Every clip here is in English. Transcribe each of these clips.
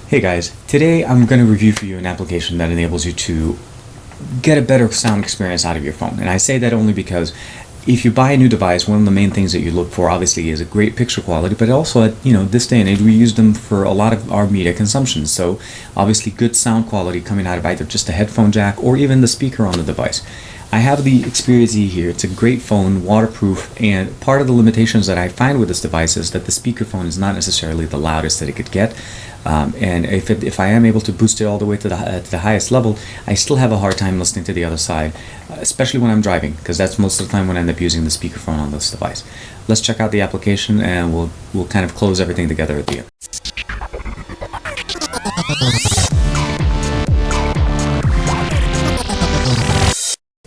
Hey guys, today I'm going to review for you an application that enables you to get a better sound experience out of your phone. And I say that only because if you buy a new device, one of the main things that you look for obviously is a great picture quality, but also at this day and age we use them for a lot of our media consumption. So obviously good sound quality coming out of either just a headphone jack or even the speaker on the device. I have the Xperia Z here. It's a great phone, waterproof, and part of the limitations that I find with this device is that the speakerphone is not necessarily the loudest that it could get. And if I am able to boost it all the way to the highest level, I still have a hard time listening to the other side, especially when I'm driving, because that's most of the time when I end up using the speakerphone on this device. Let's check out the application and we'll kind of close everything together at the end.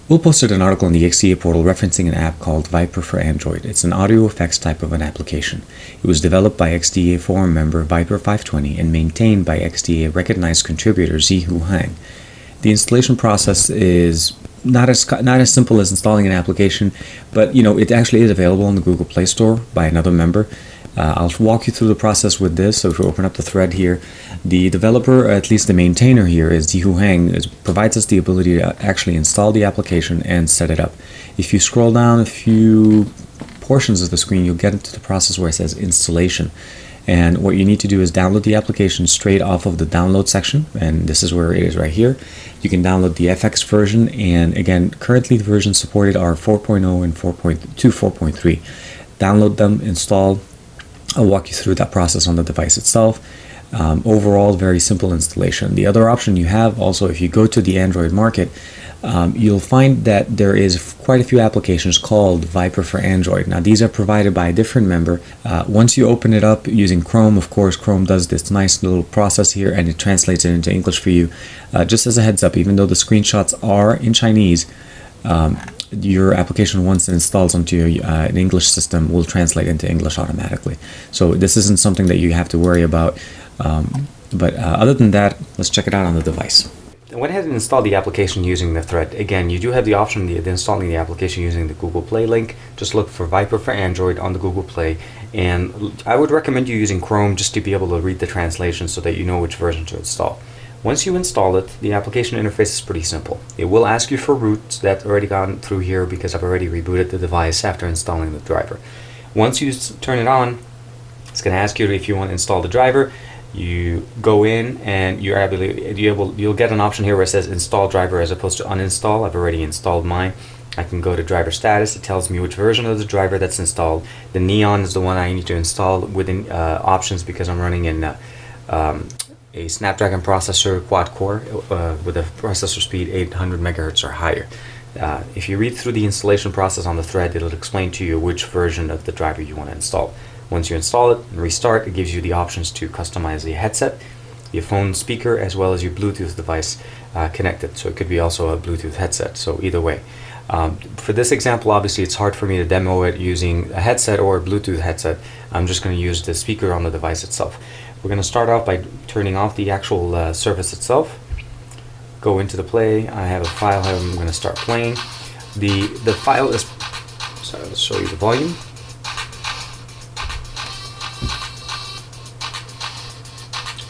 Will posted an article in the XDA portal referencing an app called ViPER4Android. It's an audio effects type of an application. It was developed by XDA forum member ViPER420 and maintained by XDA Recognized Contributor zhuhang. The installation process is not as simple as installing an application, but it actually is available on the Google Play Store by another member. I'll walk you through the process with this. So if we open up the thread here, the developer, or at least the maintainer here, is zhuhang, provides us the ability to actually install the application and set it up. If you scroll down a few portions of the screen, you'll get into the process where it says installation. And what you need to do is download the application straight off of the download section, and this is where it is right here. You can download the FX version, and again, currently the versions supported are 4.0 and 4.3. Download them, install. I'll walk you through that process on the device itself. Overall, very simple installation. The other option you have also, if you go to the Android market, you'll find that there is quite a few applications called ViPER4Android. Now these are provided by a different member. Once you open it up using Chrome, of course, Chrome does this nice little process here and it translates it into English for you. Just as a heads up, even though the screenshots are in Chinese, your application, once it installs onto an English system, will translate into English automatically. So this isn't something that you have to worry about. But other than that, let's check it out on the device. I went ahead and installed the application using the thread. Again, you do have the option of installing the application using the Google Play link. Just look for ViPER4Android on the Google Play, and I would recommend you using Chrome just to be able to read the translation so that you know which version to install. Once you install it, the application interface is pretty simple. It will ask you for root. That's already gone through here because I've already rebooted the device after installing the driver. Once you turn it on, it's going to ask you if you want to install the driver. You go in and you'll get an option here where it says install driver as opposed to uninstall. I've already installed mine. I can go to driver status. It tells me which version of the driver that's installed. The neon is the one I need to install within options because I'm running in a Snapdragon processor quad-core with a processor speed 800 megahertz or higher. If you read through the installation process on the thread, it'll explain to you which version of the driver you want to install. Once you install it and restart, it gives you the options to customize the headset, your phone speaker, as well as your Bluetooth device connected. So it could be also a Bluetooth headset, so either way. For this example, obviously it's hard for me to demo it using a headset or a Bluetooth headset. I'm just going to use the speaker on the device itself. We're going to start off by turning off the actual service itself. Go into the play. I have a file here I'm going to start playing. The file is, sorry, let's show you the volume.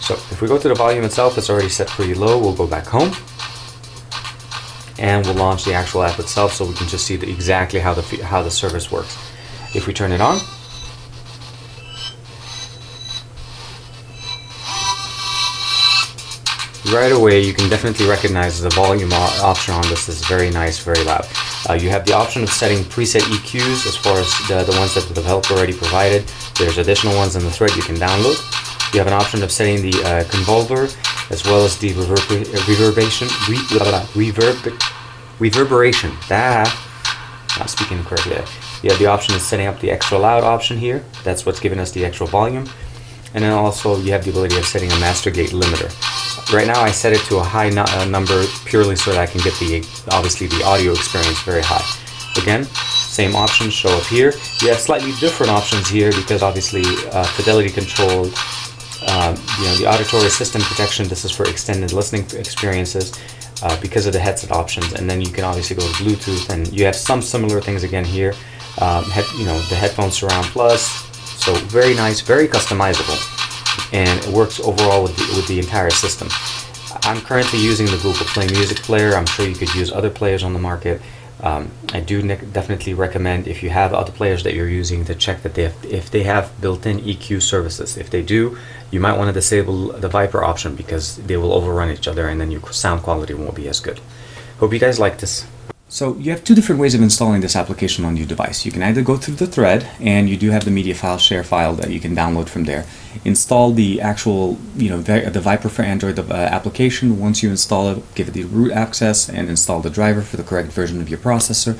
So if we go to the volume itself, it's already set pretty low. We'll go back home and we'll launch the actual app itself so we can just see exactly how the service works. If we turn it on, right away you can definitely recognize the volume option on this is very nice, very loud. You have the option of setting preset EQs as far as the ones that the developer already provided. There's additional ones in the thread you can download. You have an option of setting the convolver as well as the reverberation. Not speaking correctly. You have the option of setting up the extra loud option here. That's what's giving us the extra volume. And then also you have the ability of setting a master gate limiter. Right now I set it to a high number purely so that I can get obviously the audio experience very high. Again, same options show up here. You have slightly different options here because obviously fidelity control, the auditory system protection. This is for extended listening experiences because of the headset options. And then you can obviously go to Bluetooth, and you have some similar things again here. The headphone surround plus. So very nice, very customizable. and it works overall with the entire system. I'm currently using the Google Play Music player. I'm sure you could use other players on the market. I do definitely recommend, if you have other players that you're using, to check that if they have built-in EQ services. If they do, you might want to disable the ViPER option because they will overrun each other and then your sound quality won't be as good. Hope you guys like this. So you have two different ways of installing this application on your device. You can either go through the thread, and you do have the media file share file that you can download from there. Install the actual, the ViPER4Android application. Once you install it, give it the root access and install the driver for the correct version of your processor,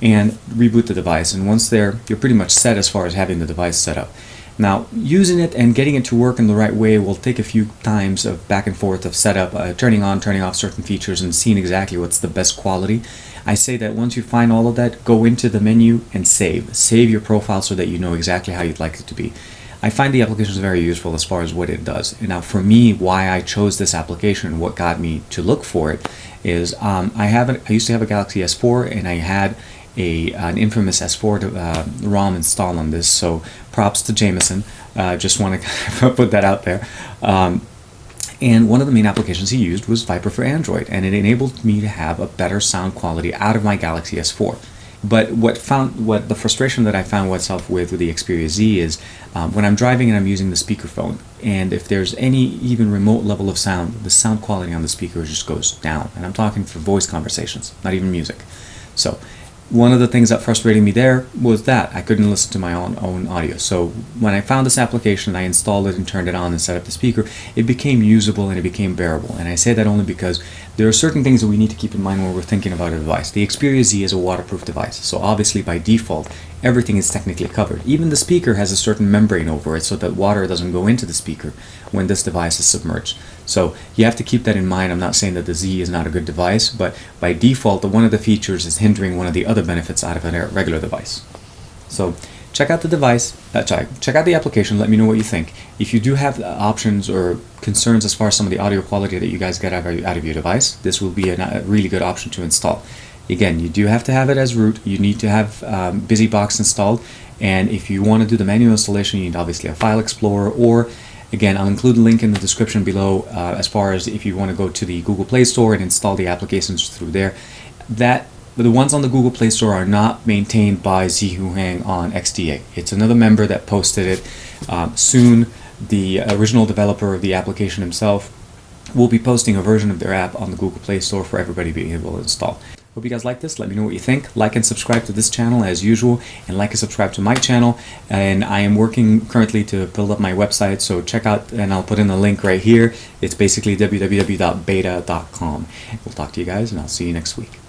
and reboot the device. And once there, you're pretty much set as far as having the device set up. Now, using it and getting it to work in the right way will take a few times of back and forth of setup, turning on, turning off certain features, and seeing exactly what's the best quality. I say that once you find all of that, go into the menu and save. Save your profile so that you know exactly how you'd like it to be. I find the application is very useful as far as what it does. And now, for me, why I chose this application, what got me to look for it, is I used to have a Galaxy S4, and I had an infamous S4 ROM installed on this, so props to Jameson. Just want to put that out there. And one of the main applications he used was ViPER4Android, and it enabled me to have a better sound quality out of my Galaxy S4. But what the frustration that I found myself with the Xperia Z is when I'm driving and I'm using the speakerphone, and if there's any even remote level of sound, the sound quality on the speaker just goes down. And I'm talking for voice conversations, not even music. So one of the things that frustrated me there was that I couldn't listen to my own audio. So when I found this application, I installed it and turned it on and set up the speaker, it became usable and it became bearable. And I say that only because there are certain things that we need to keep in mind when we're thinking about a device. The Xperia Z is a waterproof device, so obviously by default, everything is technically covered. Even the speaker has a certain membrane over it so that water doesn't go into the speaker when this device is submerged. So you have to keep that in mind. I'm not saying that the Z is not a good device, but by default, one of the features is hindering one of the other benefits out of a regular device. So check out the device, check out the application, let me know what you think. If you do have options or concerns as far as some of the audio quality that you guys get out of your device, this will be a really good option to install. Again, you do have to have it as root, you need to have BusyBox installed, and if you want to do the manual installation, you need obviously a file explorer, or again, I'll include a link in the description below as far as if you want to go to the Google Play Store and install the applications through there. The ones on the Google Play Store are not maintained by zhuhang on XDA. It's another member that posted it. Soon, the original developer of the application himself will be posting a version of their app on the Google Play Store for everybody being able to install. Hope you guys like this. Let me know what you think. Like and subscribe to this channel as usual, and like and subscribe to my channel. And I am working currently to build up my website, so check out, and I'll put in the link right here. It's basically www.beta.com. We'll talk to you guys, and I'll see you next week.